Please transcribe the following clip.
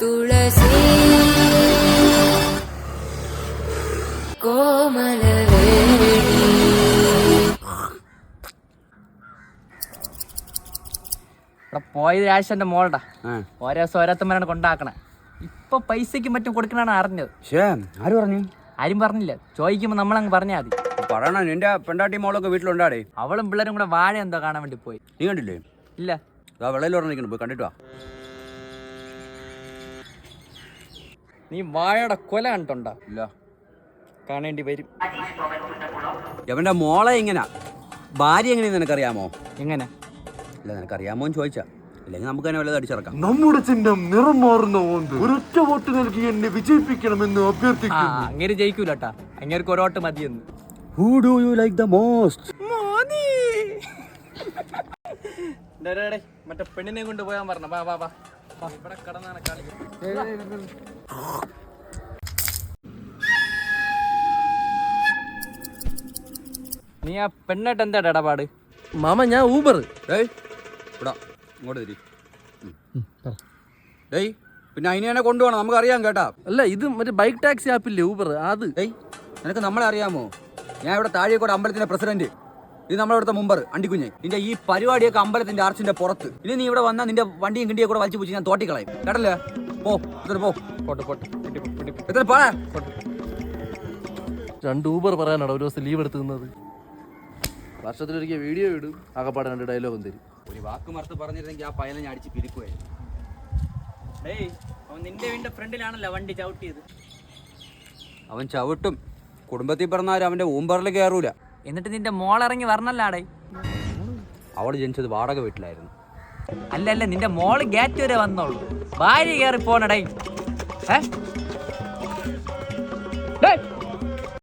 തുളസി പോയത് രാശന്റെ മോളുടെ ഓരോ ദിവസം ഓരോരുത്തന്മാരാണ് കൊണ്ടാക്കണേ. ഇപ്പൊ പൈസക്ക് മറ്റും കൊടുക്കണാണ് അറിഞ്ഞത്. ആര് പറഞ്ഞു? ആരും പറഞ്ഞില്ല. ചോദിക്കുമ്പോ നമ്മളങ്ങ് പറഞ്ഞാൽ മതി. പറയണ നിന്റെ പെണ്ടാട്ടി മോളൊക്കെ വീട്ടിലുണ്ടാടേ. അവളും പിള്ളേരും കൂടെ വാഴ എന്തോ കാണാൻ വേണ്ടി പോയി. നീ കണ്ടില്ലേ? ഇല്ല. വെള്ളയിൽ പറഞ്ഞിരിക്കുന്നു, പോയി കണ്ടിട്ട് വാ. നീ വാഴയുടെ കൊല കണ്ടിട്ടുണ്ടോ? ഇല്ല. കാണേണ്ടി വരും. എവന്റെ മോളെ ഇങ്ങനെ ഭാര്യ എങ്ങനെയെന്ന് നിനക്കറിയാമോ? എങ്ങനെ? ഇല്ല, നിനക്കറിയാമോ എന്ന് ചോദിച്ചാ. ഇല്ലെങ്കിൽ നമുക്ക് തന്നെ വല്ലതും അടിച്ചിറക്കാം. നമ്മുടെ ചിഹ്നം നിറം മാറുന്ന ഓന്ത് ഒരൊറ്റ വോട്ട് നൽകി എന്നെ വിജയിപ്പിക്കണമെന്ന് അഭ്യർത്ഥിക്കുന്നു. അങ്ങനെ ജയിക്കൂലട്ടാ, അങ്ങേർക്ക് ഒരോട്ട് മതിയെന്ന്. Who do you like the most? മറ്റേ പെണ്ണിനെ കൊണ്ട് പോയാൻ പറഞ്ഞ. വാ വാ വാ, ഇവിടെ കിടന്നാണ് കളി. നീ ആ പെണ്ണായിട്ട് എന്താ ഇടപാട്? മാമ ഞാൻ ഊബർ. ഇങ്ങോട്ട് തിരി. പിന്നെ അതിനെ തന്നെ കൊണ്ടുപോകണം, നമുക്കറിയാം കേട്ടാ. അല്ല, ഇത് മറ്റേ ബൈക്ക് ടാക്സി ആപ്പില്ലേ ഊബർ, അത്. നിനക്ക് നമ്മളെ അറിയാമോ? ഞാൻ ഇവിടെ താഴേക്കോട് അമ്പലത്തിന്റെ പ്രസിഡന്റ്. ഇത് നമ്മളിവിടുത്തെ മുമ്പർ അണ്ടിക്കുഞ്ഞ്. നിന്റെ ഈ പരിപാടിയൊക്കെ അമ്പലത്തിന്റെ ആർച്ചിന്റെ പുറത്ത്. ഇനി നീ ഇവിടെ വന്നാൽ നിന്റെ വണ്ടിയും കിണ്ടിയെ കൂടെ വലിച്ചു പൂച്ച് ഞാൻ തോട്ടിക്കളയും, കേട്ടല്ലേ? പോ പോ. എത്ര പോടാ. 2 ഊബർ പറയാനാണ് ഒരു ദിവസം ലീവ് എടുത്തുന്നത്. വർഷത്തിലൊരിക്കൽ വീഡിയോ ഇടും, ആകപ്പാടെ 2 ഡയലോഗും തരും. ഒരു വാക്ക് മറുത്ത് പറഞ്ഞിരുന്നെങ്കിൽ ആ പയ്യനെ ഞാൻ അടിച്ച് പിരിക്കുവായിരുന്നു. അവൻ നിന്റെ വീടിന്റെ ഫ്രണ്ടിലാണല്ലോ വണ്ടി ചവിട്ടിയത്. അവൻ ചവിട്ടും. കുടുംബത്തിൽ പറഞ്ഞാലും അവന്റെ ഊമ്പറിൽ കയറൂല. എന്നിട്ട് നിന്റെ മോളിറങ്ങി വരണല്ലാടേ. അവള് ജനിച്ചത് വാടക വീട്ടിലായിരുന്നു. അല്ല, നിന്റെ മോള് ഗേറ്റ് വരെ വന്നോളൂ. ഭാര്യ കയറി പോണടേ.